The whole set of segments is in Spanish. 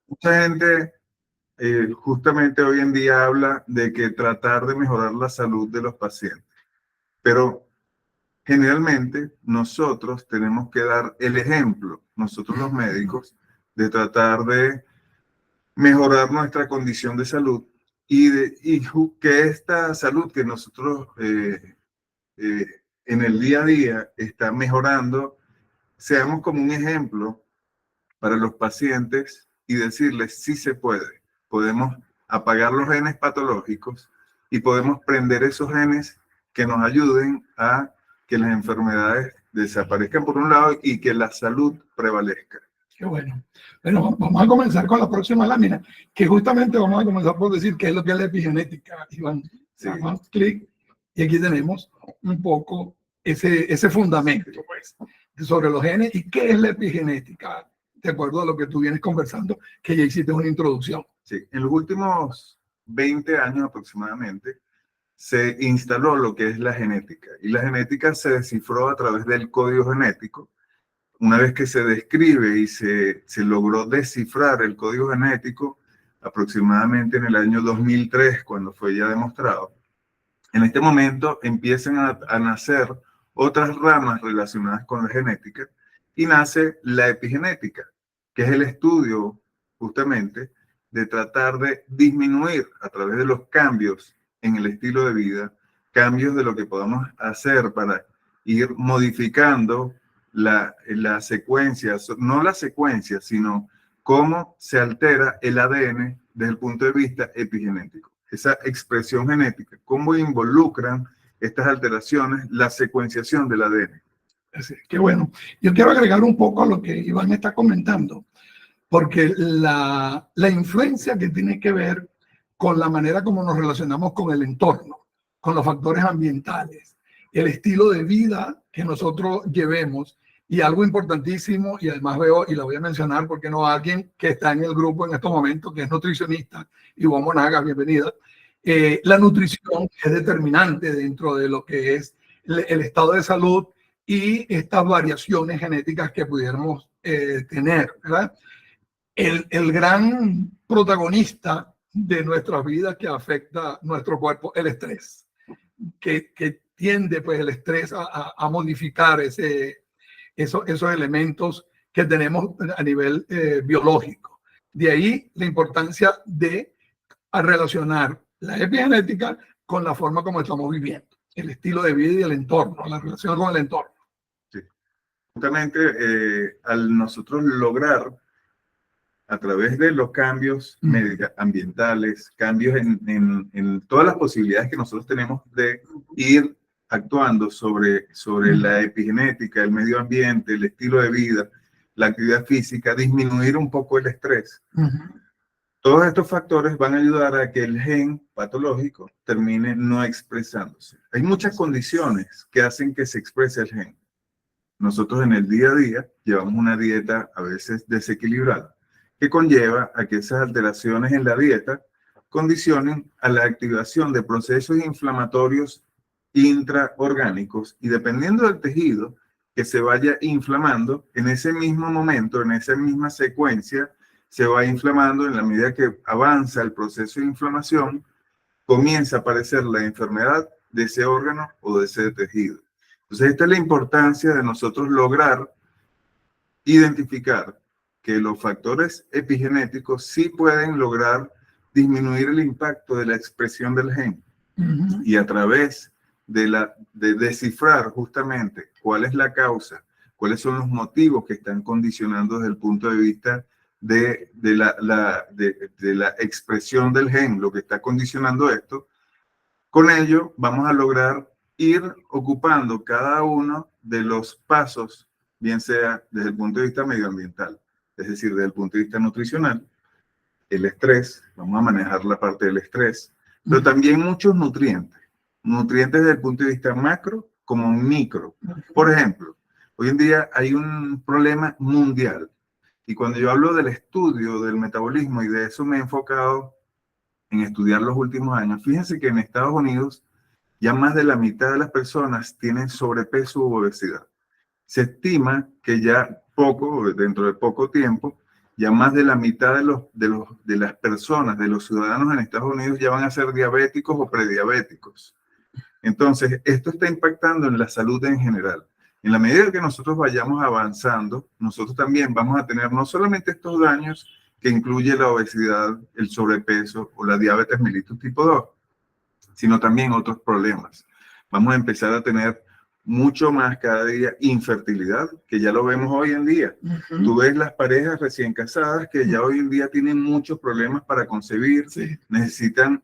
Mucha gente justamente hoy en día habla de que tratar de mejorar la salud de los pacientes, pero generalmente nosotros tenemos que dar el ejemplo, nosotros los médicos, de tratar de mejorar nuestra condición de salud y que esta salud que nosotros eh, en el día a día está mejorando, seamos como un ejemplo para los pacientes y decirles sí se puede. Podemos apagar los genes patológicos y podemos prender esos genes que nos ayuden a que las enfermedades desaparezcan por un lado y que la salud prevalezca. Qué bueno. Bueno, vamos a comenzar con la próxima lámina, que justamente vamos a comenzar por decir qué es lo que es la epigenética, Iván. Sí. Damos clic y aquí tenemos un poco ese fundamento, pues, sobre los genes y qué es la epigenética, de acuerdo a lo que tú vienes conversando, que ya hiciste una introducción. Sí, en los últimos 20 años aproximadamente se instaló lo que es la genética y la genética se descifró a través del código genético. Una vez que se describe y se logró descifrar el código genético, aproximadamente en el año 2003, cuando fue ya demostrado, en este momento empiezan a nacer otras ramas relacionadas con la genética y nace la epigenética, que es el estudio justamente de tratar de disminuir a través de los cambios en el estilo de vida, cambios de lo que podamos hacer para ir modificando la secuencia, no la secuencia, sino cómo se altera el ADN desde el punto de vista epigenético. Esa expresión genética, cómo involucran estas alteraciones la secuenciación del ADN. Qué bueno. Yo quiero agregar un poco a lo que Iván está comentando, porque la influencia que tiene que ver con la manera como nos relacionamos con el entorno, con los factores ambientales, el estilo de vida que nosotros llevemos, y algo importantísimo, y además veo, y la voy a mencionar porque no alguien que está en el grupo en estos momentos, que es nutricionista, Ivonne Monagas, bienvenida. La nutrición es determinante dentro de lo que es el estado de salud y estas variaciones genéticas que pudiéramos tener, ¿verdad? El gran protagonista de nuestras vidas que afecta nuestro cuerpo, el estrés, que tiende pues el estrés a modificar esos elementos que tenemos a nivel biológico. De ahí la importancia de relacionar la epigenética con la forma como estamos viviendo, el estilo de vida y el entorno, la relación con el entorno. Sí. Justamente al nosotros lograr a través de los cambios ambientales, cambios en todas las posibilidades que nosotros tenemos de ir actuando sobre la epigenética, el medio ambiente, el estilo de vida, la actividad física, disminuir un poco el estrés. Todos estos factores van a ayudar a que el gen patológico termine no expresándose. Hay muchas condiciones que hacen que se exprese el gen. Nosotros en el día a día llevamos una dieta a veces desequilibrada, que conlleva a que esas alteraciones en la dieta condicionen a la activación de procesos inflamatorios intraorgánicos y dependiendo del tejido que se vaya inflamando, en ese mismo momento, en esa misma secuencia, se va inflamando en la medida que avanza el proceso de inflamación, comienza a aparecer la enfermedad de ese órgano o de ese tejido. Entonces, esta es la importancia de nosotros lograr identificar que los factores epigenéticos sí pueden lograr disminuir el impacto de la expresión del gen. Y a través de descifrar justamente cuál es la causa, cuáles son los motivos que están condicionando desde el punto de vista de la expresión del gen, lo que está condicionando esto, con ello vamos a lograr ir ocupando cada uno de los pasos, bien sea desde el punto de vista medioambiental, es decir, desde el punto de vista nutricional, el estrés, vamos a manejar la parte del estrés, pero también muchos nutrientes desde el punto de vista macro como micro. Por ejemplo, hoy en día hay un problema mundial y cuando yo hablo del estudio del metabolismo y de eso me he enfocado en estudiar los últimos años, fíjense que en Estados Unidos ya más de la mitad de las personas tienen sobrepeso u obesidad. Se estima que ya dentro de poco tiempo, ya más de la mitad de las personas, de los ciudadanos en Estados Unidos ya van a ser diabéticos o prediabéticos. Entonces, esto está impactando en la salud en general. En la medida que nosotros vayamos avanzando, nosotros también vamos a tener no solamente estos daños que incluye la obesidad, el sobrepeso o la diabetes mellitus tipo 2, sino también otros problemas. Vamos a empezar a tener mucho más cada día infertilidad, que ya lo vemos hoy en día. Tú ves las parejas recién casadas que ya hoy en día tienen muchos problemas para concebir, necesitan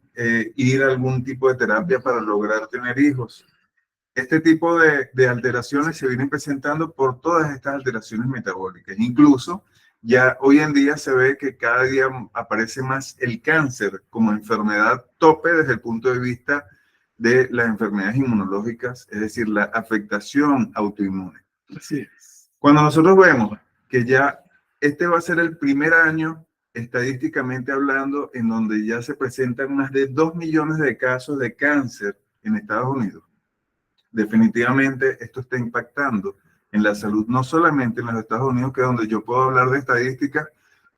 ir a algún tipo de terapia para lograr tener hijos. Este tipo de alteraciones se vienen presentando por todas estas alteraciones metabólicas. Incluso ya hoy en día se ve que cada día aparece más el cáncer como enfermedad tope desde el punto de vista de las enfermedades inmunológicas, es decir, la afectación autoinmune. Así es. Cuando nosotros vemos que ya este va a ser el primer año, estadísticamente hablando, en donde ya se presentan más de 2 millones de casos de cáncer en Estados Unidos, definitivamente esto está impactando en la salud, no solamente en los Estados Unidos, que es donde yo puedo hablar de estadísticas,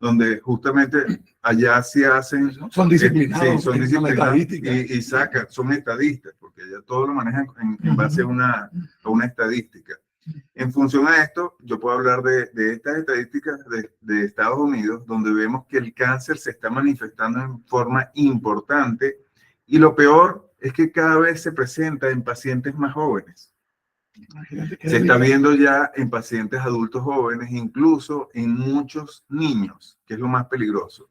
donde justamente allá sí hacen... Son disciplinados, sí, son disciplinados y sacan, son estadistas, porque allá todo lo manejan en base a una estadística. En función a esto, yo puedo hablar de estas estadísticas de Estados Unidos, donde vemos que el cáncer se está manifestando en forma importante y lo peor es que cada vez se presenta en pacientes más jóvenes. Se está viendo ya en pacientes adultos jóvenes, incluso en muchos niños, que es lo más peligroso.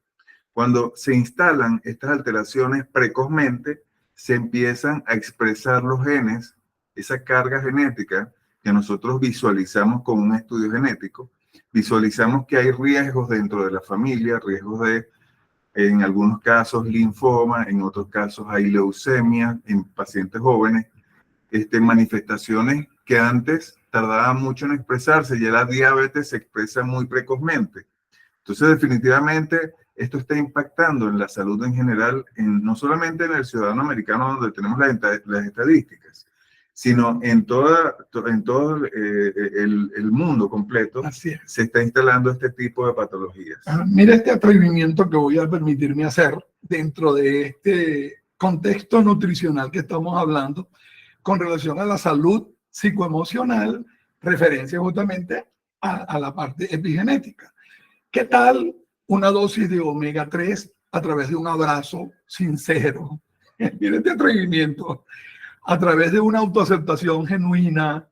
Cuando se instalan estas alteraciones precozmente, se empiezan a expresar los genes, esa carga genética que nosotros visualizamos con un estudio genético. Visualizamos que hay riesgos dentro de la familia, riesgos de, en algunos casos, linfoma, en otros casos hay leucemia en pacientes jóvenes, manifestaciones que antes tardaban mucho en expresarse, ya la diabetes se expresa muy precozmente. Entonces, definitivamente, esto está impactando en la salud en general, no solamente en el ciudadano americano, donde tenemos las estadísticas, sino en todo el mundo completo. Así es. Se está instalando este tipo de patologías. Mira este atrevimiento que voy a permitirme hacer dentro de este contexto nutricional que estamos hablando con relación a la salud psicoemocional, referencia justamente a la parte epigenética. ¿Qué tal una dosis de omega 3 a través de un abrazo sincero? Mira este atrevimiento. A través de una autoaceptación genuina,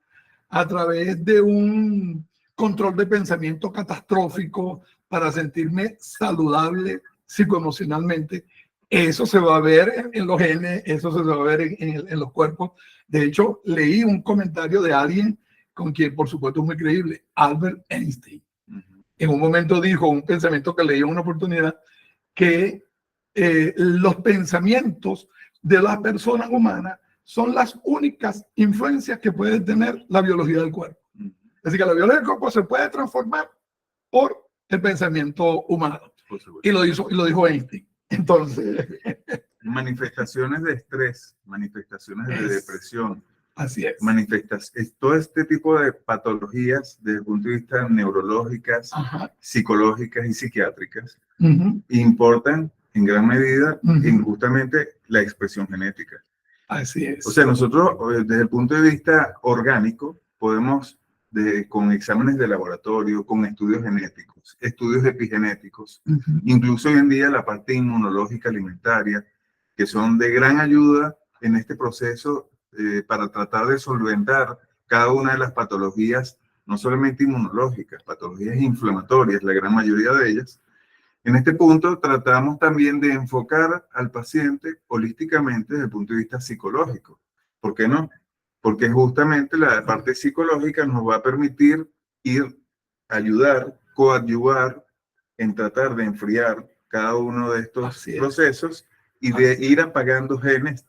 a través de un control de pensamiento catastrófico para sentirme saludable psicoemocionalmente. Eso se va a ver en los genes, eso se va a ver en los cuerpos. De hecho, leí un comentario de alguien con quien, por supuesto, es muy creíble, Albert Einstein. En un momento dijo, un pensamiento que leí en una oportunidad, que los pensamientos de las personas humanas son las únicas influencias que puede tener la biología del cuerpo. Así que la biología del cuerpo se puede transformar por el pensamiento humano. Y lo dijo Einstein. Entonces... manifestaciones de estrés, manifestaciones de depresión. Así es. Todo este tipo de patologías desde el punto de vista neurológicas, psicológicas y psiquiátricas importan en gran medida en justamente la expresión genética. Así es. O sea, nosotros desde el punto de vista orgánico podemos, con exámenes de laboratorio, con estudios genéticos, estudios epigenéticos, incluso hoy en día la parte inmunológica alimentaria, que son de gran ayuda en este proceso para tratar de solventar cada una de las patologías, no solamente inmunológicas, patologías inflamatorias, la gran mayoría de ellas. En este punto tratamos también de enfocar al paciente holísticamente desde el punto de vista psicológico. ¿Por qué no? Porque justamente la parte psicológica nos va a permitir ayudar, coadyuvar en tratar de enfriar cada uno de estos procesos y de ir apagando genes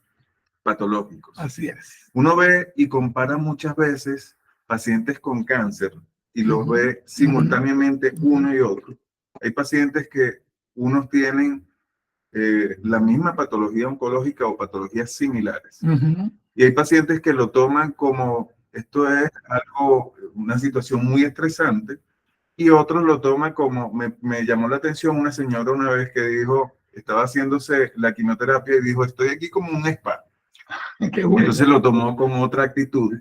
patológicos. Así es. Uno ve y compara muchas veces pacientes con cáncer y los ve simultáneamente uno y otro. Hay pacientes que unos tienen la misma patología oncológica o patologías similares. Y hay pacientes que lo toman como esto es algo, una situación muy estresante y otros lo toman como, me llamó la atención una señora una vez que dijo, estaba haciéndose la quimioterapia y dijo, estoy aquí como un spa. Qué bueno. Entonces lo tomó con otra actitud.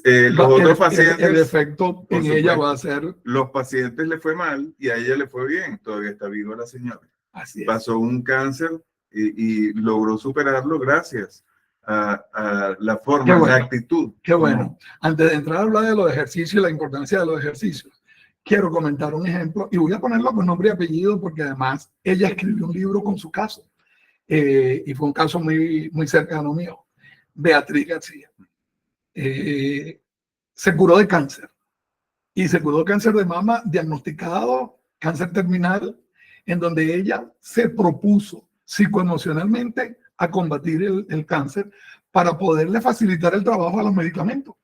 Los otros pacientes, el efecto en ella va a ser. Los pacientes le fue mal y a ella le fue bien, todavía está viva la señora. Así es. Pasó un cáncer y logró superarlo gracias a la forma, bueno, la actitud. Qué bueno. Antes de entrar a hablar de los ejercicios y la importancia de los ejercicios, quiero comentar un ejemplo y voy a ponerlo con nombre y apellido porque además ella escribió un libro con su caso y fue un caso muy, muy cercano mío. Beatriz García. Se curó de cáncer y se curó de cáncer de mama diagnosticado, cáncer terminal, en donde ella se propuso psicoemocionalmente a combatir el cáncer para poderle facilitar el trabajo a los medicamentos.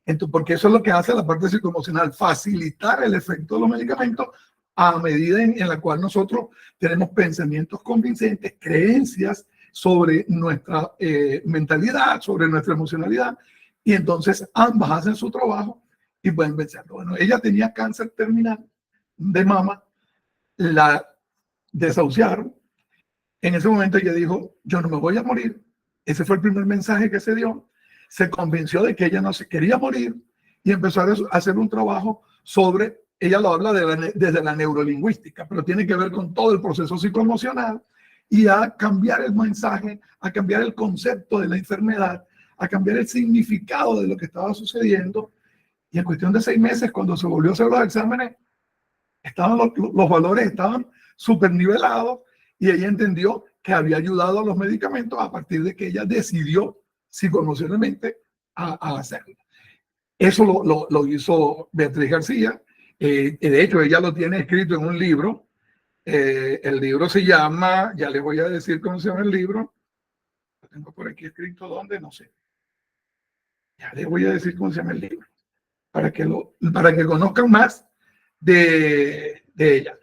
Entonces, porque eso es lo que hace la parte psicoemocional, facilitar el efecto de los medicamentos a medida en la cual nosotros tenemos pensamientos convincentes, creencias sobre nuestra mentalidad, sobre nuestra emocionalidad, y entonces ambas hacen su trabajo y pueden vencerlo. Bueno, ella tenía cáncer terminal de mama, la desahuciaron. En ese momento ella dijo, yo no me voy a morir. Ese fue el primer mensaje que se dio. Se convenció de que ella no se quería morir y empezó a hacer un trabajo sobre, ella lo habla desde la neurolingüística, pero tiene que ver con todo el proceso psicoemocional y a cambiar el mensaje, a cambiar el concepto de la enfermedad, a cambiar el significado de lo que estaba sucediendo. Y en cuestión de 6 meses, cuando se volvió a hacer los exámenes, los valores estaban súper nivelados y ella entendió que había ayudado a los medicamentos a partir de que ella decidió psicoemocionalmente a hacerlo. Eso lo hizo Beatriz García. De hecho, ella lo tiene escrito en un libro. El libro se llama, ya les voy a decir cómo se llama el libro. Lo tengo por aquí escrito, ¿dónde? No sé. Ya les voy a decir cómo se llama el libro, para que conozcan más de ella.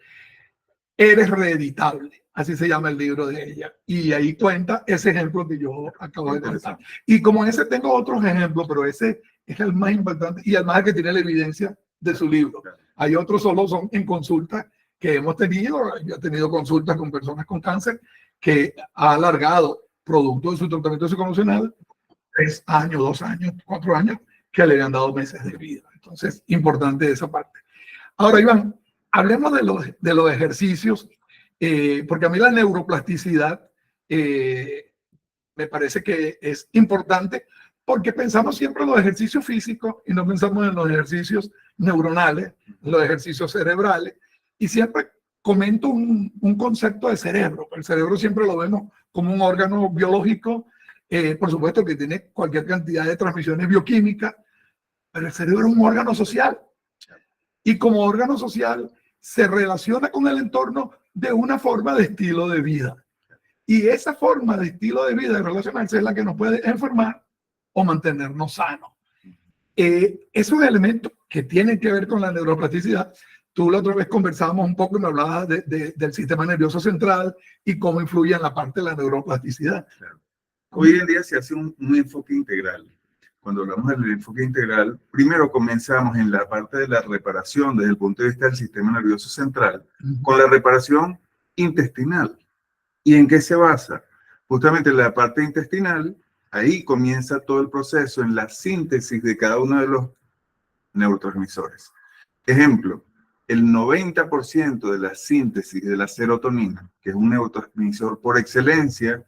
Eres reeditable, así se llama el libro de ella. Y ahí cuenta ese ejemplo que yo acabo de contar. Y como ese tengo otros ejemplos, pero ese es el más importante y además el que tiene la evidencia de su libro. Hay otros solo son en consultas que hemos tenido. Yo he tenido consultas con personas con cáncer que ha alargado producto de su tratamiento psicoemocional 3 años, 2 años, 4 años, que le han dado meses de vida. Entonces, importante esa parte. Ahora, Iván, hablemos de los ejercicios, porque a mí la neuroplasticidad me parece que es importante, porque pensamos siempre en los ejercicios físicos y no pensamos en los ejercicios neuronales, los ejercicios cerebrales, y siempre comento un concepto de cerebro. El cerebro siempre lo vemos como un órgano biológico, por supuesto que tiene cualquier cantidad de transmisiones bioquímicas, pero el cerebro es un órgano social. Y como órgano social se relaciona con el entorno de una forma de estilo de vida. Y esa forma de estilo de vida, de relacionarse, es la que nos puede enfermar o mantenernos sanos. Es un elemento que tiene que ver con la neuroplasticidad. Tú la otra vez conversábamos un poco y me hablabas del sistema nervioso central y cómo influye en la parte de la neuroplasticidad. Claro. Hoy en día se hace un enfoque integral. Cuando hablamos del enfoque integral, primero comenzamos en la parte de la reparación desde el punto de vista del sistema nervioso central, con la reparación intestinal. ¿Y en qué se basa? Justamente en la parte intestinal, ahí comienza todo el proceso en la síntesis de cada uno de los neurotransmisores. Ejemplo, el 90% de la síntesis de la serotonina, que es un neurotransmisor por excelencia,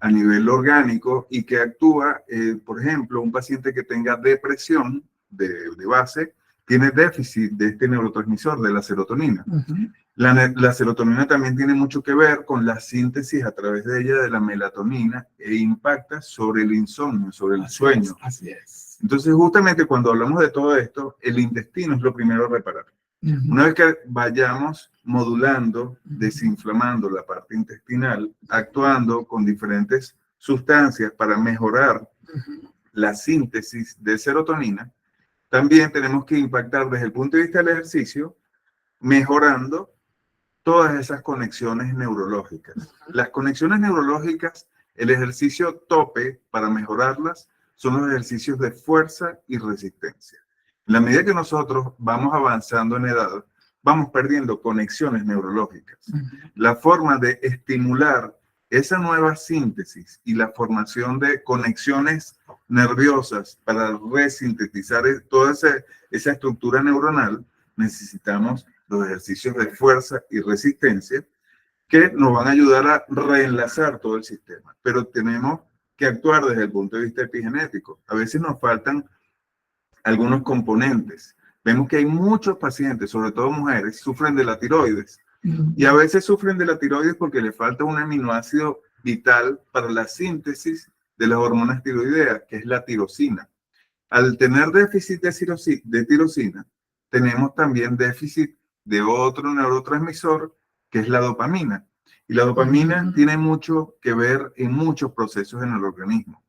a nivel orgánico y que actúa, por ejemplo, un paciente que tenga depresión de base, tiene déficit de este neurotransmisor, de la serotonina. La serotonina también tiene mucho que ver con la síntesis a través de ella de la melatonina e impacta sobre el insomnio, sobre el sueño. Así es. Entonces, justamente cuando hablamos de todo esto, el intestino es lo primero a reparar. Una vez que vayamos modulando, desinflamando la parte intestinal, actuando con diferentes sustancias para mejorar la síntesis de serotonina, también tenemos que impactar desde el punto de vista del ejercicio, mejorando todas esas conexiones neurológicas. Las conexiones neurológicas, el ejercicio tope para mejorarlas son los ejercicios de fuerza y resistencia. En la medida que nosotros vamos avanzando en edad, vamos perdiendo conexiones neurológicas. La forma de estimular esa nueva síntesis y la formación de conexiones nerviosas para resintetizar toda esa estructura neuronal, necesitamos los ejercicios de fuerza y resistencia que nos van a ayudar a reenlazar todo el sistema. Pero tenemos que actuar desde el punto de vista epigenético. A veces nos faltan algunos componentes. Vemos que hay muchos pacientes, sobre todo mujeres, sufren de la tiroides. Y a veces sufren de la tiroides porque le falta un aminoácido vital para la síntesis de las hormonas tiroideas, que es la tirosina. Al tener déficit de tirosina, tenemos también déficit de otro neurotransmisor, que es la dopamina. Y la dopamina tiene mucho que ver en muchos procesos en el organismo.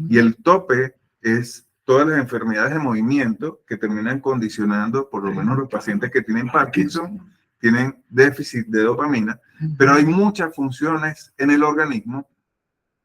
Y el tope es todas las enfermedades de movimiento que terminan condicionando, por lo menos los pacientes que tienen Parkinson, tienen déficit de dopamina, pero hay muchas funciones en el organismo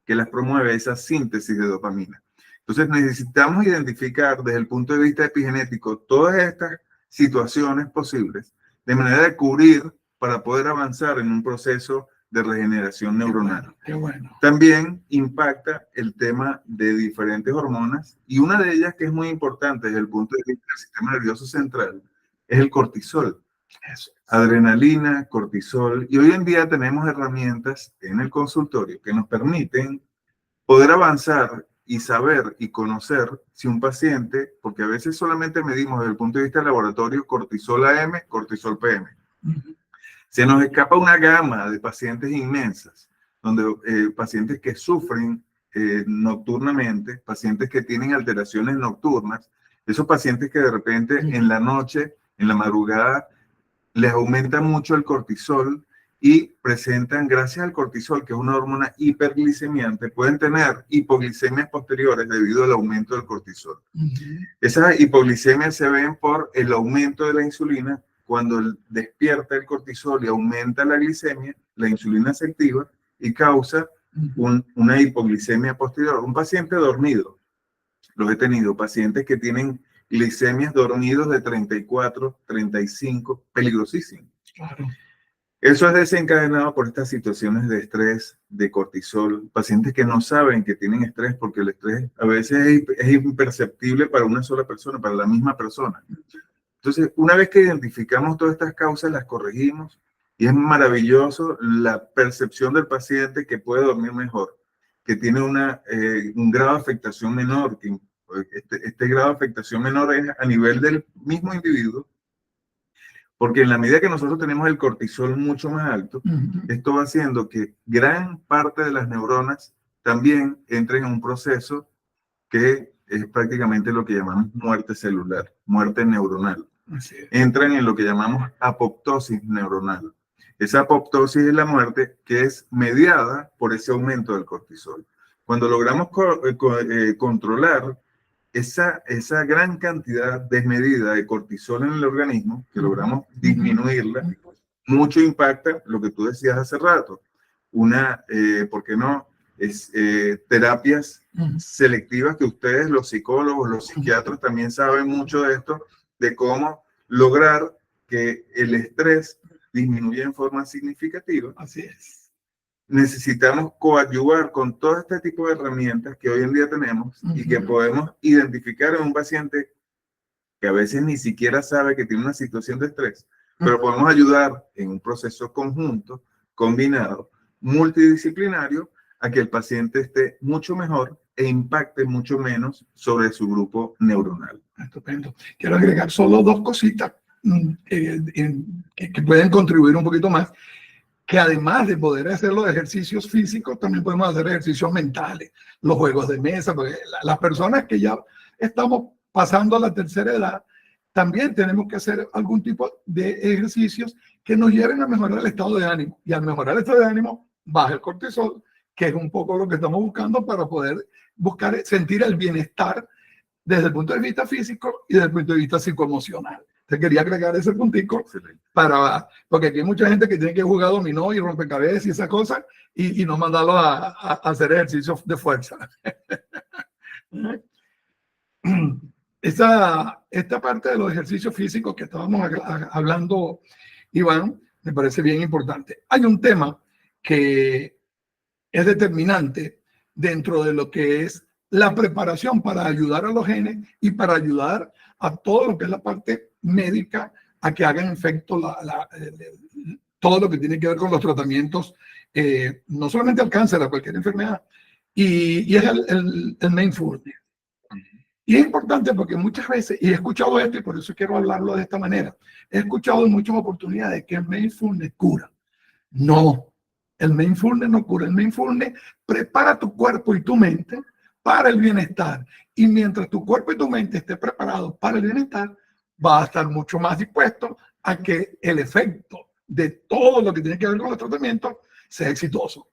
que las promueve esa síntesis de dopamina. Entonces necesitamos identificar desde el punto de vista epigenético todas estas situaciones posibles de manera de cubrir para poder avanzar en un proceso de regeneración neuronal. Qué bueno. También impacta el tema de diferentes hormonas y una de ellas que es muy importante desde el punto de vista del sistema nervioso central es el cortisol. Eso. Adrenalina, cortisol, y hoy en día tenemos herramientas en el consultorio que nos permiten poder avanzar y saber y conocer si un paciente, porque a veces solamente medimos desde el punto de vista del laboratorio cortisol AM, cortisol PM. Se nos escapa una gama de pacientes inmensas, donde pacientes que sufren nocturnamente, pacientes que tienen alteraciones nocturnas, esos pacientes que de repente en la noche, en la madrugada, les aumenta mucho el cortisol y presentan, gracias al cortisol, que es una hormona hiperglicemiante, pueden tener hipoglicemias posteriores debido al aumento del cortisol. Esas hipoglicemias se ven por el aumento de la insulina. Cuando despierta el cortisol y aumenta la glicemia, la insulina se activa y causa una hipoglicemia posterior. Un paciente dormido, los he tenido, pacientes que tienen glicemias dormidos de 34, 35, peligrosísimo. Claro. Eso es desencadenado por estas situaciones de estrés, de cortisol, pacientes que no saben que tienen estrés porque el estrés a veces es imperceptible para una sola persona, para la misma persona. Entonces, una vez que identificamos todas estas causas, las corregimos y es maravilloso la percepción del paciente que puede dormir mejor, que tiene un grado de afectación menor, que este grado de afectación menor es a nivel del mismo individuo, porque en la medida que nosotros tenemos el cortisol mucho más alto, esto va haciendo que gran parte de las neuronas también entren en un proceso que es prácticamente lo que llamamos muerte celular, muerte neuronal. Entran en lo que llamamos apoptosis neuronal. Esa apoptosis es la muerte que es mediada por ese aumento del cortisol. Cuando logramos controlar esa gran cantidad desmedida de cortisol en el organismo, que logramos disminuirla, mucho impacta lo que tú decías hace rato. ¿Por qué no? Terapias selectivas que ustedes, los psicólogos, los psiquiatras también saben mucho de esto, de cómo lograr que el estrés disminuya en forma significativa. Así es. Necesitamos coadyuvar con todo este tipo de herramientas que hoy en día tenemos y que podemos identificar en un paciente que a veces ni siquiera sabe que tiene una situación de estrés, pero podemos ayudar en un proceso conjunto, combinado, multidisciplinario, a que el paciente esté mucho mejor e impacte mucho menos sobre su grupo neuronal. Estupendo. Quiero agregar solo dos cositas que pueden contribuir un poquito más, que además de poder hacer los ejercicios físicos, también podemos hacer ejercicios mentales, los juegos de mesa, porque las personas que ya estamos pasando a la tercera edad, también tenemos que hacer algún tipo de ejercicios que nos lleven a mejorar el estado de ánimo. Y al mejorar el estado de ánimo, baja el cortisol, que es un poco lo que estamos buscando para poder sentir el bienestar desde el punto de vista físico y desde el punto de vista psicoemocional. Te quería agregar ese puntico porque aquí hay mucha gente que tiene que jugar dominó y rompecabezas y esas cosas y no mandarlo a hacer ejercicios de fuerza. esta parte de los ejercicios físicos que estábamos hablando, Iván, me parece bien importante. Hay un tema que es determinante dentro de lo que es la preparación para ayudar a los genes y para ayudar a todo lo que es la parte médica a que hagan efecto todo lo que tiene que ver con los tratamientos, no solamente al cáncer, a cualquier enfermedad, y es el mindfulness. Y es importante porque muchas veces, y he escuchado esto y por eso quiero hablarlo de esta manera, he escuchado en muchas oportunidades que el mindfulness cura. No, el mindfulness no cura. El mindfulness prepara tu cuerpo y tu mente para el bienestar. Y mientras tu cuerpo y tu mente esté preparado para el bienestar, va a estar mucho más dispuesto a que el efecto de todo lo que tiene que ver con los tratamientos sea exitoso.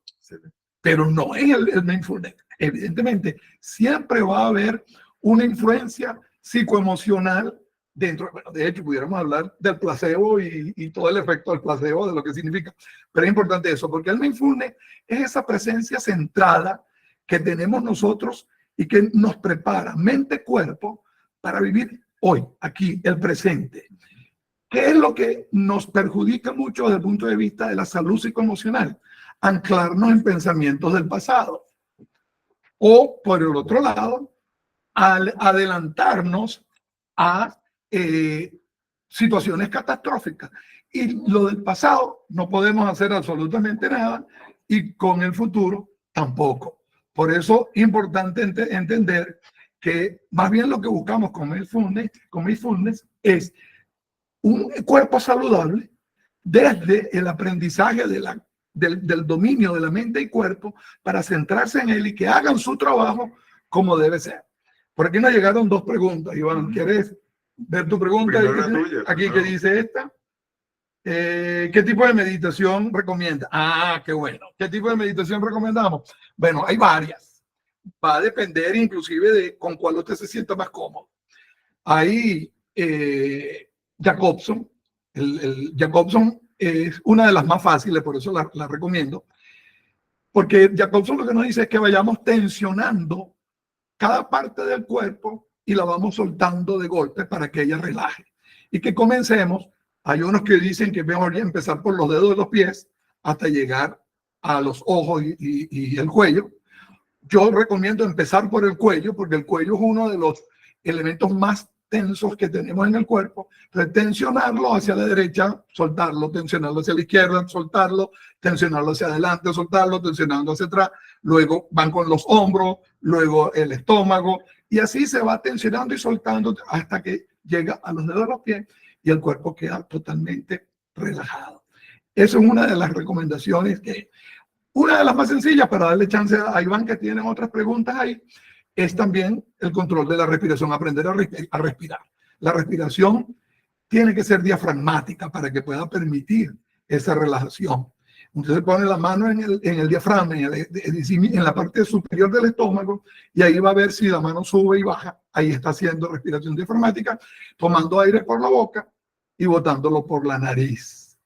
Pero no es el mindfulness. Evidentemente, siempre va a haber una influencia psicoemocional dentro. Bueno, de hecho, pudiéramos hablar del placebo y todo el efecto del placebo, de lo que significa. Pero es importante eso, porque el mindfulness es esa presencia centrada que tenemos nosotros y que nos prepara mente-cuerpo para vivir hoy, aquí, el presente. ¿Qué es lo que nos perjudica mucho desde el punto de vista de la salud psicoemocional? Anclarnos en pensamientos del pasado. O, por el otro lado, al adelantarnos a situaciones catastróficas. Y lo del pasado no podemos hacer absolutamente nada y con el futuro tampoco. Por eso es importante entender que más bien lo que buscamos con mindfulness es un cuerpo saludable desde el aprendizaje del dominio de la mente y cuerpo para centrarse en él y que hagan su trabajo como debe ser. Por aquí nos llegaron dos preguntas, Iván. ¿Quieres ver tu pregunta? Aquí que dice esta. ¿Qué tipo de meditación recomienda? Ah, qué bueno. ¿Qué tipo de meditación recomendamos? Bueno, hay varias. Va a depender inclusive de con cuál usted se sienta más cómodo. Hay Jacobson. El Jacobson es una de las más fáciles, por eso la recomiendo. Porque Jacobson lo que nos dice es que vayamos tensionando cada parte del cuerpo y la vamos soltando de golpe para que ella relaje. Y que comencemos, hay unos que dicen que es mejor empezar por los dedos de los pies hasta llegar a los ojos y el cuello. Yo recomiendo empezar por el cuello, porque el cuello es uno de los elementos más tensos que tenemos en el cuerpo. Entonces, tensionarlo hacia la derecha, soltarlo, tensionarlo hacia la izquierda, soltarlo, tensionarlo hacia adelante, soltarlo, tensionando hacia atrás. Luego van con los hombros, luego el estómago, y así se va tensionando y soltando hasta que llega a los dedos de los pies y el cuerpo queda totalmente relajado. Eso es una de las recomendaciones una de las más sencillas para darle chance a Iván, que tienen otras preguntas ahí, es también el control de la respiración, aprender a respirar. La respiración tiene que ser diafragmática para que pueda permitir esa relajación. Entonces pone la mano en el diafragma, en la parte superior del estómago, y ahí va a ver si la mano sube y baja. Ahí está haciendo respiración diafragmática, tomando aire por la boca y botándolo por la nariz.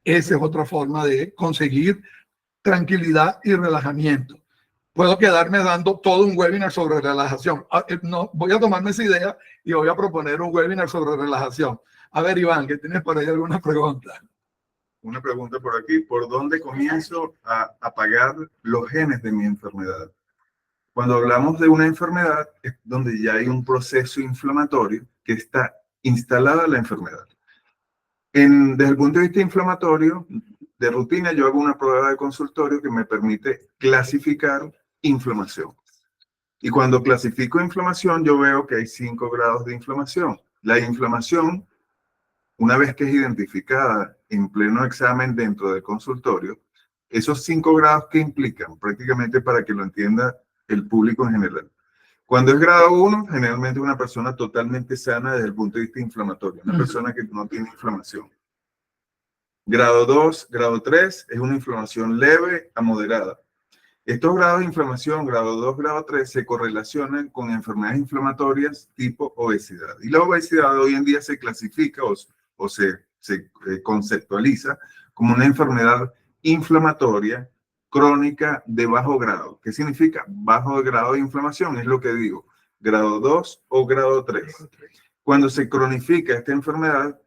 Esa es otra forma de conseguir tranquilidad y relajamiento. Puedo quedarme dando todo un webinar sobre relajación. No, voy a tomarme esa idea y voy a proponer un webinar sobre relajación. A ver, Iván, ¿que tienes por ahí alguna pregunta? Una pregunta por aquí. ¿Por dónde comienzo a apagar los genes de mi enfermedad? Cuando hablamos de una enfermedad, es donde ya hay un proceso inflamatorio que está instalada la enfermedad. Desde el punto de vista inflamatorio, de rutina, yo hago una prueba de consultorio que me permite clasificar inflamación. Y cuando clasifico inflamación, yo veo que hay 5 grados de inflamación. La inflamación, una vez que es identificada en pleno examen dentro del consultorio, esos 5 grados que implican, prácticamente para que lo entienda el público en general. Cuando es grado 1, generalmente una persona totalmente sana desde el punto de vista inflamatorio, una persona que no tiene inflamación. Grado 2, grado 3 es una inflamación leve a moderada. Estos grados de inflamación, grado 2, grado 3, se correlacionan con enfermedades inflamatorias tipo obesidad. Y la obesidad hoy en día se clasifica o se conceptualiza como una enfermedad inflamatoria crónica de bajo grado. ¿Qué significa? Bajo grado de inflamación, es lo que digo. grado 2 o grado 3. Cuando se cronifica esta enfermedad,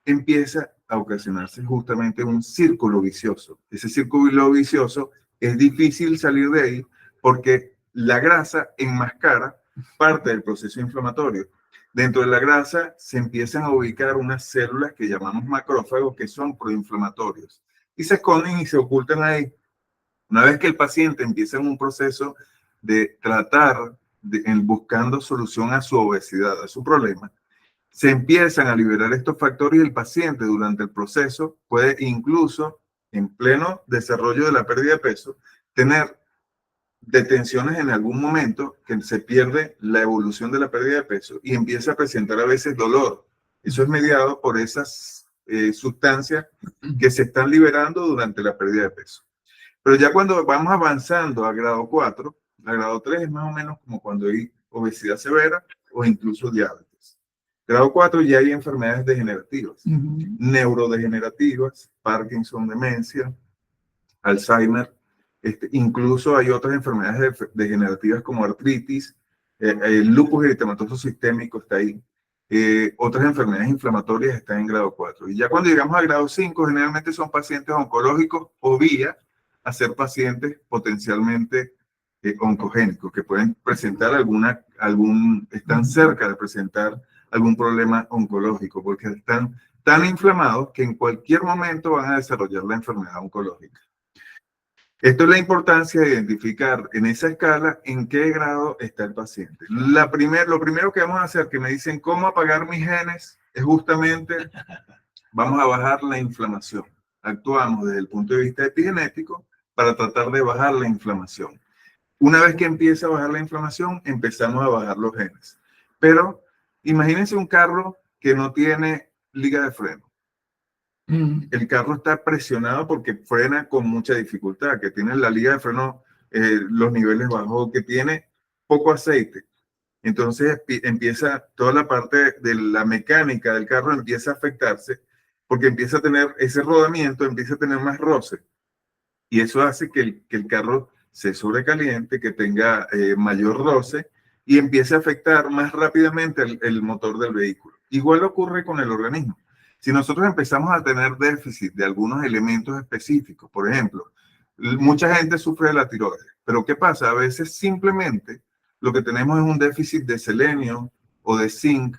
empieza a ocasionarse justamente un círculo vicioso. Ese círculo vicioso es difícil salir de ahí porque la grasa enmascara parte del proceso inflamatorio. Dentro de la grasa se empiezan a ubicar unas células que llamamos macrófagos que son proinflamatorios y se esconden y se ocultan ahí. Una vez que el paciente empieza en un proceso de tratar, buscando solución a su obesidad, a su problema, se empiezan a liberar estos factores y el paciente durante el proceso puede incluso, en pleno desarrollo de la pérdida de peso, tener detenciones en algún momento que se pierde la evolución de la pérdida de peso y empieza a presentar a veces dolor. Eso es mediado por esas sustancias que se están liberando durante la pérdida de peso. Pero ya cuando vamos avanzando a grado 4, a grado 3 es más o menos como cuando hay obesidad severa o incluso diabetes. Grado 4 ya hay enfermedades degenerativas, neurodegenerativas, Parkinson, demencia, Alzheimer. Incluso hay otras enfermedades degenerativas como artritis, el lupus eritematoso sistémico está ahí. Otras enfermedades inflamatorias están en grado 4. Y ya cuando llegamos a grado 5, generalmente son pacientes oncológicos o vía a ser pacientes potencialmente oncogénicos, que pueden presentar están cerca de presentar algún problema oncológico, porque están tan inflamados que en cualquier momento van a desarrollar la enfermedad oncológica. Esto es la importancia de identificar en esa escala en qué grado está el paciente. Lo primero que vamos a hacer, que me dicen cómo apagar mis genes, es justamente vamos a bajar la inflamación. Actuamos desde el punto de vista epigenético para tratar de bajar la inflamación. Una vez que empieza a bajar la inflamación, empezamos a bajar los genes. Pero imagínense un carro que no tiene liga de freno. El carro está presionado porque frena con mucha dificultad, que tiene la liga de freno, los niveles bajos, que tiene poco aceite. Entonces empieza toda la parte de la mecánica del carro empieza a afectarse porque empieza a tener ese rodamiento, empieza a tener más roce. Y eso hace que el carro se sobrecaliente, que tenga mayor roce y empiece a afectar más rápidamente el motor del vehículo. Igual ocurre con el organismo. Si nosotros empezamos a tener déficit de algunos elementos específicos, por ejemplo, mucha gente sufre de la tiroides, pero ¿qué pasa? A veces simplemente lo que tenemos es un déficit de selenio o de zinc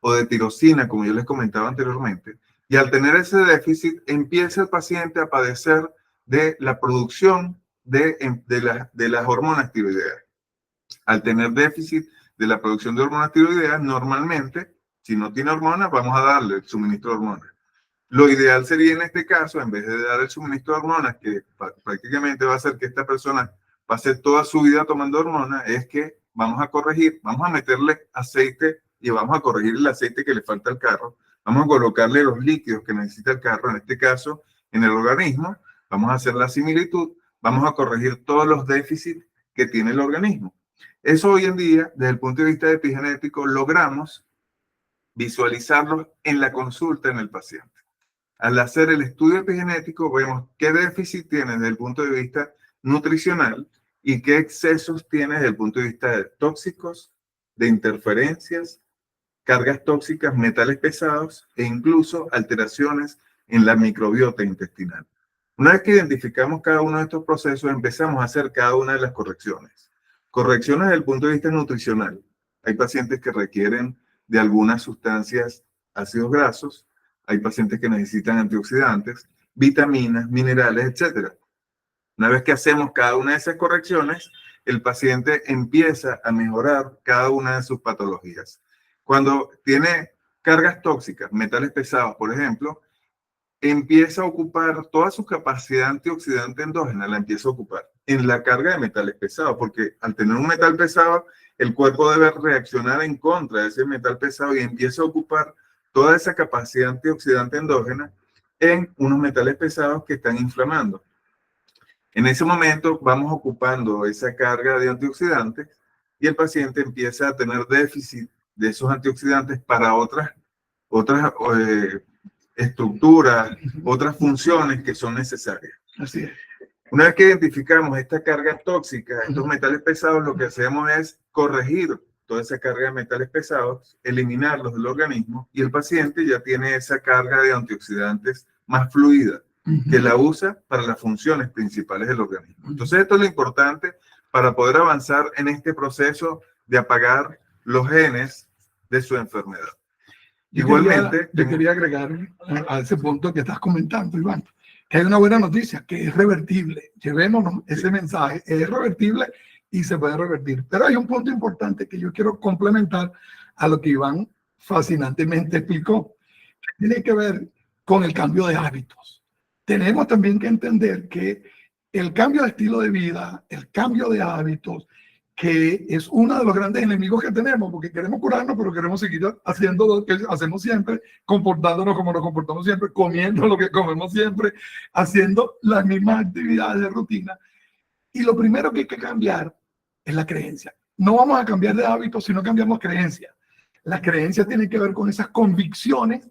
o de tirosina, como yo les comentaba anteriormente, y al tener ese déficit empieza el paciente a padecer de la producción de las hormonas tiroideas. Al tener déficit de la producción de hormonas tiroideas, normalmente, si no tiene hormonas, vamos a darle el suministro de hormonas. Lo ideal sería en este caso, en vez de dar el suministro de hormonas, que prácticamente va a hacer que esta persona pase toda su vida tomando hormonas, es que vamos a corregir, vamos a meterle aceite y vamos a corregir el aceite que le falta al carro, vamos a colocarle los líquidos que necesita el carro, en este caso, en el organismo, vamos a hacer la similitud, vamos a corregir todos los déficits que tiene el organismo. Eso hoy en día, desde el punto de vista epigenético, logramos visualizarlos en la consulta en el paciente. Al hacer el estudio epigenético, vemos qué déficit tiene desde el punto de vista nutricional y qué excesos tiene desde el punto de vista de tóxicos, de interferencias, cargas tóxicas, metales pesados e incluso alteraciones en la microbiota intestinal. Una vez que identificamos cada uno de estos procesos, empezamos a hacer cada una de las correcciones. Correcciones desde el punto de vista nutricional. Hay pacientes que requieren de algunas sustancias, ácidos grasos, hay pacientes que necesitan antioxidantes, vitaminas, minerales, etc. Una vez que hacemos cada una de esas correcciones, el paciente empieza a mejorar cada una de sus patologías. Cuando tiene cargas tóxicas, metales pesados, por ejemplo, empieza a ocupar toda su capacidad antioxidante endógena, la empieza a ocupar en la carga de metales pesados, porque al tener un metal pesado, el cuerpo debe reaccionar en contra de ese metal pesado y empieza a ocupar toda esa capacidad antioxidante endógena en unos metales pesados que están inflamando. En ese momento vamos ocupando esa carga de antioxidantes y el paciente empieza a tener déficit de esos antioxidantes para otras estructuras, otras funciones que son necesarias. Así es. Una vez que identificamos esta carga tóxica, estos metales pesados, lo que hacemos es corregir toda esa carga de metales pesados, eliminarlos del organismo y el paciente ya tiene esa carga de antioxidantes más fluida, que la usa para las funciones principales del organismo. Entonces esto es lo importante para poder avanzar en este proceso de apagar los genes de su enfermedad. Igualmente, yo quería agregar a ese punto que estás comentando, Iván, que hay una buena noticia, que es revertible. Llevémonos ese mensaje, es revertible y se puede revertir. Pero hay un punto importante que yo quiero complementar a lo que Iván fascinantemente explicó, que tiene que ver con el cambio de hábitos. Tenemos también que entender que el cambio de estilo de vida, el cambio de hábitos, que es uno de los grandes enemigos que tenemos, porque queremos curarnos, pero queremos seguir haciendo lo que hacemos siempre, comportándonos como nos comportamos siempre, comiendo lo que comemos siempre, haciendo las mismas actividades de rutina. Y lo primero que hay que cambiar es la creencia. No vamos a cambiar de hábitos si no cambiamos creencias. Las creencias tienen que ver con esas convicciones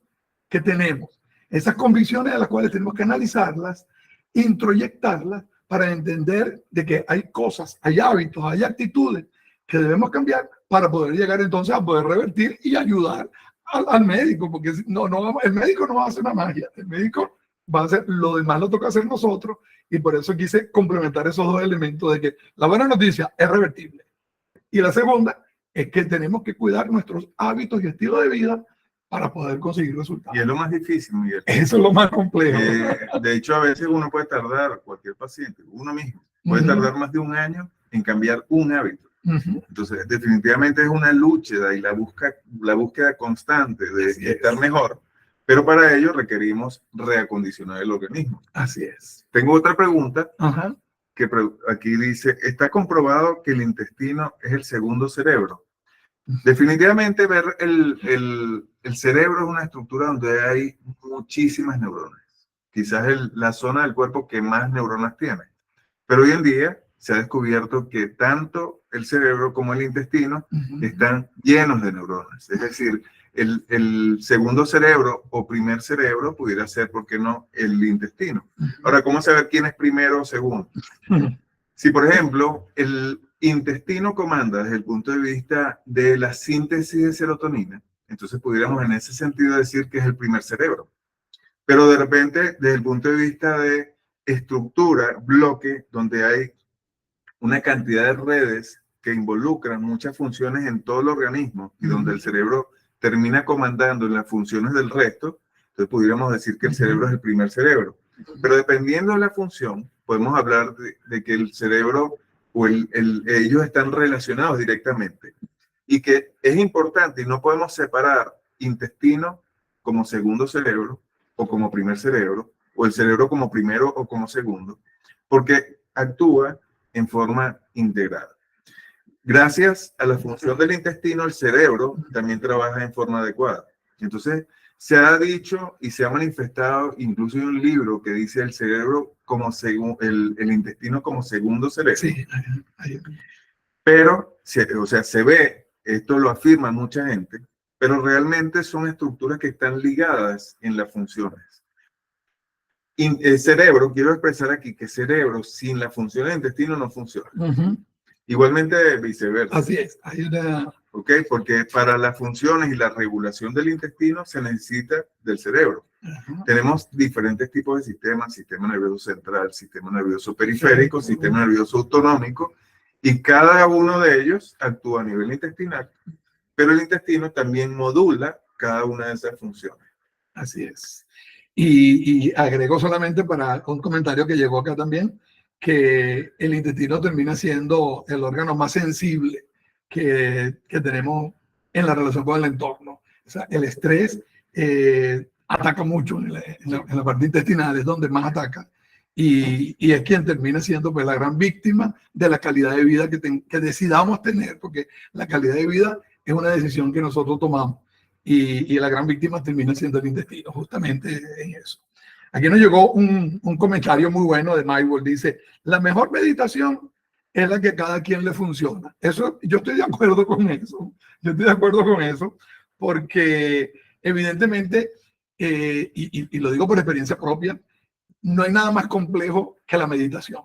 que tenemos, esas convicciones de las cuales tenemos que analizarlas, introyectarlas, para entender de que hay cosas, hay hábitos, hay actitudes que debemos cambiar para poder llegar entonces a poder revertir y ayudar al médico, porque el médico no va a hacer una magia, el médico va a hacer, lo demás lo toca hacer nosotros, y por eso quise complementar esos dos elementos de que la buena noticia es revertible. Y la segunda es que tenemos que cuidar nuestros hábitos y estilo de vida para poder conseguir resultados. Y es lo más difícil, Miguel. Eso es lo más complejo. De hecho, a veces uno puede tardar, cualquier paciente, uno mismo, puede tardar más de un año en cambiar un hábito. Entonces, definitivamente es una lucha y la búsqueda constante de estar mejor, pero para ello requerimos reacondicionar el organismo. Así es. Tengo otra pregunta que aquí dice, ¿está comprobado que el intestino es el segundo cerebro? Definitivamente ver el cerebro es una estructura donde hay muchísimas neuronas. Quizás la zona del cuerpo que más neuronas tiene. Pero hoy en día se ha descubierto que tanto el cerebro como el intestino están llenos de neuronas. Es decir, el segundo cerebro o primer cerebro pudiera ser, ¿por qué no?, el intestino. Ahora, ¿cómo saber quién es primero o segundo? Si, por ejemplo, el intestino comanda desde el punto de vista de la síntesis de serotonina, entonces pudiéramos en ese sentido decir que es el primer cerebro. Pero de repente, desde el punto de vista de estructura, bloque, donde hay una cantidad de redes que involucran muchas funciones en todo el organismo y donde el cerebro termina comandando en las funciones del resto, entonces pudiéramos decir que el cerebro es el primer cerebro. Pero dependiendo de la función, podemos hablar de que el cerebro o ellos están relacionados directamente. Y que es importante y no podemos separar intestino como segundo cerebro o como primer cerebro, o el cerebro como primero o como segundo, porque actúa en forma integrada. Gracias a la función del intestino, el cerebro también trabaja en forma adecuada. Entonces, se ha dicho y se ha manifestado, incluso en un libro que dice el cerebro como el intestino como segundo cerebro. Sí. Pero, se ve, esto lo afirma mucha gente, pero realmente son estructuras que están ligadas en las funciones. El cerebro, quiero expresar aquí que cerebro sin la función del intestino no funciona. Igualmente viceversa. Así es. Hay una... ¿Okay? Porque para las funciones y la regulación del intestino se necesita del cerebro. Tenemos diferentes tipos de sistemas: sistema nervioso central, sistema nervioso periférico, sistema nervioso autonómico, y cada uno de ellos actúa a nivel intestinal, pero el intestino también modula cada una de esas funciones. Así es. Y agrego solamente para un comentario que llegó acá también, que el intestino termina siendo el órgano más sensible que tenemos en la relación con el entorno. O sea, el estrés ataca mucho en la parte intestinal, es donde más ataca, y es quien termina siendo pues la gran víctima de la calidad de vida que decidamos tener, porque la calidad de vida es una decisión que nosotros tomamos, y la gran víctima termina siendo el intestino, justamente en eso. Aquí nos llegó un comentario muy bueno de Michael, dice: la mejor meditación es la que cada quien le funciona. Eso, yo estoy de acuerdo con eso. Yo estoy de acuerdo con eso, porque evidentemente, y lo digo por experiencia propia, no hay nada más complejo que la meditación.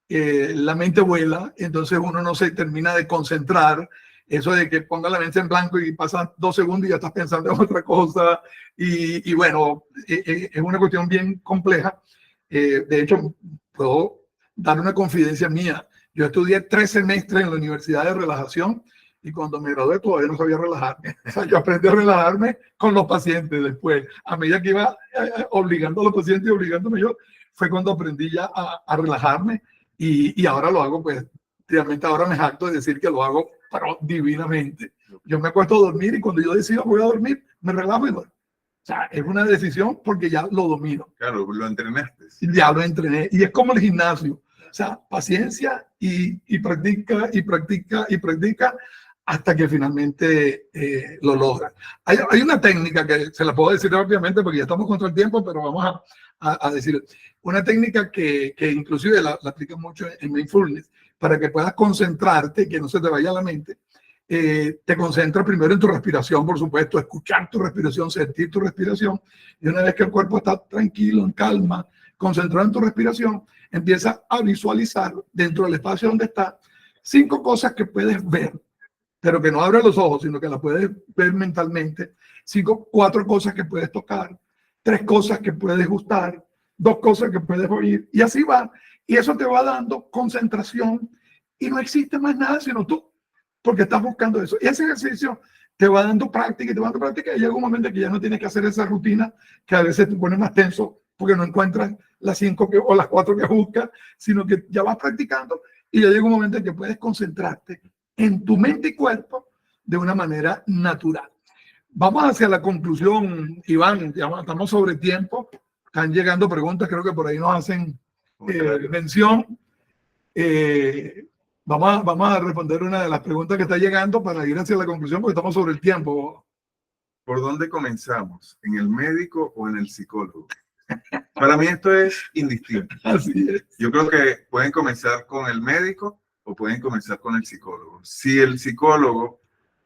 La mente vuela, entonces uno no se termina de concentrar, eso de que ponga la mente en blanco y pasan 2 segundos y ya estás pensando en otra cosa. Y bueno, es una cuestión bien compleja. De hecho, puedo dar una confidencia mía. Yo estudié 3 semestres en la Universidad de Relajación y cuando me gradué todavía no sabía relajarme. O sea, yo aprendí a relajarme con los pacientes después. A medida que iba obligando a los pacientes y obligándome yo, fue cuando aprendí ya a relajarme y ahora lo hago, pues, realmente ahora me jacto de decir que lo hago, pero divinamente. Yo me acuesto a dormir y cuando yo decido voy a dormir, me relajo y duermo. O sea, es una decisión porque ya lo domino. Claro, lo entrenaste. Ya lo entrené. Y es como el gimnasio. O sea, paciencia y practica y practica y practica hasta que finalmente lo logra. Hay una técnica que se la puedo decir rápidamente porque ya estamos contra el tiempo, pero vamos a decir. Una técnica que inclusive la aplica mucho en Mindfulness para que puedas concentrarte, que no se te vaya la mente. Te concentras primero en tu respiración, por supuesto, escuchar tu respiración, sentir tu respiración. Y una vez que el cuerpo está tranquilo, en calma, concentrado en tu respiración, empieza a visualizar dentro del espacio donde está 5 cosas que puedes ver, pero que no abres los ojos, sino que las puedes ver mentalmente. 4 cosas que puedes tocar, 3 cosas que puedes gustar, 2 cosas que puedes oír, y así va. Y eso te va dando concentración y no existe más nada sino tú, porque estás buscando eso. Y ese ejercicio te va dando práctica y te va dando práctica y llega un momento que ya no tienes que hacer esa rutina que a veces te pone más tenso porque no encuentras las 5 o las 4 que buscas, sino que ya vas practicando y ya llega un momento en que puedes concentrarte en tu mente y cuerpo de una manera natural. Vamos hacia la conclusión, Iván. Estamos sobre tiempo. Están llegando preguntas, creo que por ahí nos hacen mención. Vamos a responder una de las preguntas que está llegando para ir hacia la conclusión porque estamos sobre el tiempo. ¿Por dónde comenzamos? ¿En el médico o en el psicólogo? Para mí esto es indistinto. Así es. Yo creo que pueden comenzar con el médico o pueden comenzar con el psicólogo. Si el psicólogo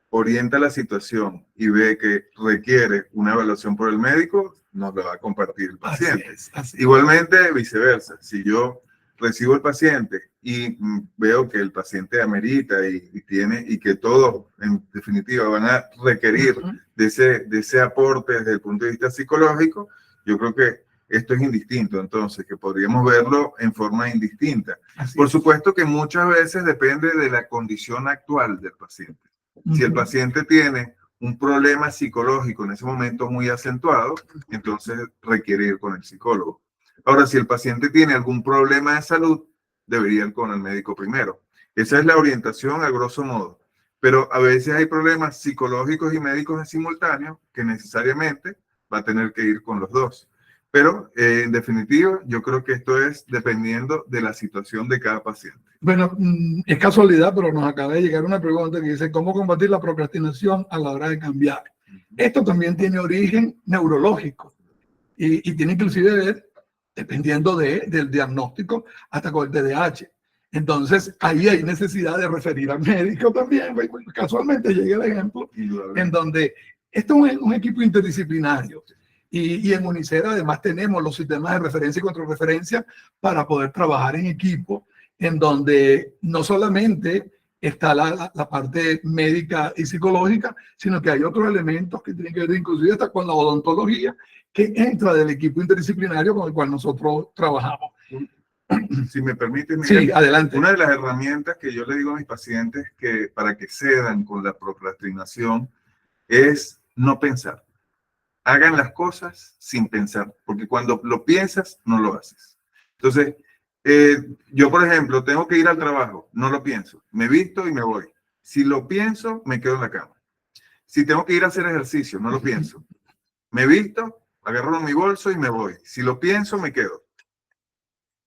orienta la situación y ve que requiere una evaluación por el médico, nos lo va a compartir el paciente. Así es. Igualmente, viceversa. Si yo recibo el paciente y veo que el paciente amerita y que todos, en definitiva, van a requerir de ese aporte desde el punto de vista psicológico, yo creo que esto es indistinto, entonces, que podríamos verlo en forma indistinta. Por supuesto que muchas veces depende de la condición actual del paciente. Si el paciente tiene un problema psicológico en ese momento muy acentuado, entonces requiere ir con el psicólogo. Ahora, si el paciente tiene algún problema de salud, debería ir con el médico primero. Esa es la orientación a grosso modo. Pero a veces hay problemas psicológicos y médicos en simultáneo que necesariamente va a tener que ir con los dos. Pero, en definitiva, yo creo que esto es dependiendo de la situación de cada paciente. Bueno, es casualidad, pero nos acaba de llegar una pregunta que dice, ¿cómo combatir la procrastinación a la hora de cambiar? Esto también tiene origen neurológico y tiene inclusive que ver, dependiendo del diagnóstico, hasta con el TDAH. Entonces, ahí hay necesidad de referir al médico también. Casualmente llega el ejemplo en donde esto es un equipo interdisciplinario. Y en Unicera además tenemos los sistemas de referencia y contrarreferencia para poder trabajar en equipo, en donde no solamente está la parte médica y psicológica, sino que hay otros elementos que tienen que ver inclusive hasta con la odontología, que entra del equipo interdisciplinario con el cual nosotros trabajamos. Si me permite, Miguel, sí, adelante. Una de las herramientas que yo le digo a mis pacientes que para que cedan con la procrastinación es no pensar. Hagan las cosas sin pensar, porque cuando lo piensas, no lo haces. Entonces, yo, por ejemplo, tengo que ir al trabajo, no lo pienso, me visto y me voy. Si lo pienso, me quedo en la cama. Si tengo que ir a hacer ejercicio, no lo pienso. Me visto, agarro mi bolso y me voy. Si lo pienso, me quedo.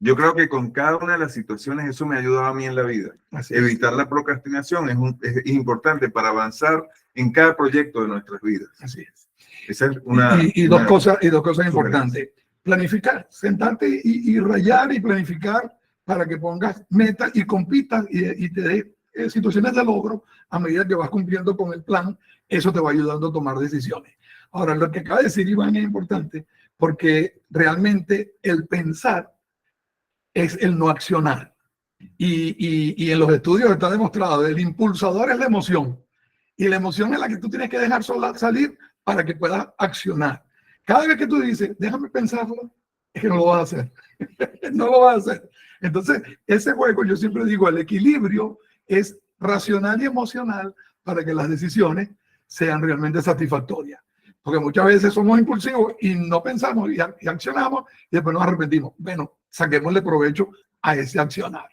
Yo creo que con cada una de las situaciones eso me ha ayudado a mí en la vida. Evitar la procrastinación es importante para avanzar en cada proyecto de nuestras vidas. Así es. Esa es dos cosas importantes. Planificar, sentarte y rayar y planificar para que pongas metas y compitas y te dé situaciones de logro a medida que vas cumpliendo con el plan. Eso te va ayudando a tomar decisiones. Ahora, lo que acaba de decir Iván es importante porque realmente el pensar es el no accionar. Y en los estudios está demostrado, el impulsador es la emoción, Y la emoción es la que tú tienes que dejar salir para que puedas accionar. Cada vez que tú dices, déjame pensarlo, es que no lo vas a hacer. No lo vas a hacer. Entonces, ese juego, yo siempre digo, el equilibrio es racional y emocional para que las decisiones sean realmente satisfactorias. Porque muchas veces somos impulsivos y no pensamos y accionamos y después nos arrepentimos. Bueno, saquémosle provecho a ese accionar.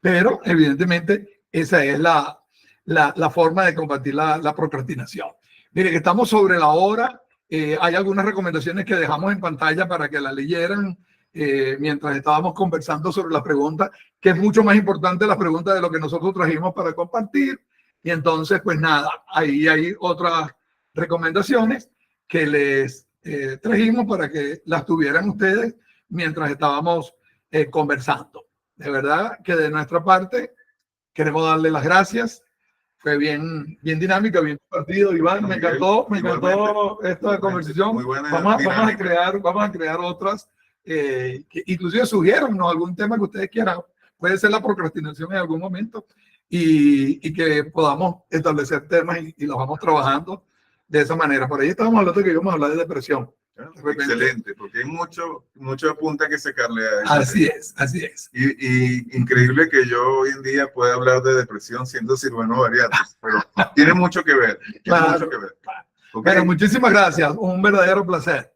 Pero, evidentemente, esa es la forma de combatir la procrastinación. Mire, que estamos sobre la hora. Hay algunas recomendaciones que dejamos en pantalla para que la leyeran mientras estábamos conversando sobre la pregunta, que es mucho más importante la pregunta de lo que nosotros trajimos para compartir. Y entonces, pues nada, ahí hay otras recomendaciones que les trajimos para que las tuvieran ustedes mientras estábamos conversando. De verdad que de nuestra parte queremos darle las gracias. Fue bien dinámica, bien compartido, Iván. Me encantó esta conversación. Vamos a crear otras. Que inclusive sugiérannos algún tema que ustedes quieran. Puede ser la procrastinación en algún momento y que podamos establecer temas y los vamos trabajando de esa manera. Por ahí estábamos hablando que íbamos a hablar de depresión. Excelente, porque hay mucho apunte que sacarle a eso. Así es. Y increíble que yo hoy en día pueda hablar de depresión siendo cirujano bariátrico, pero tiene mucho que ver. Claro. Okay. Pero muchísimas gracias, un verdadero placer.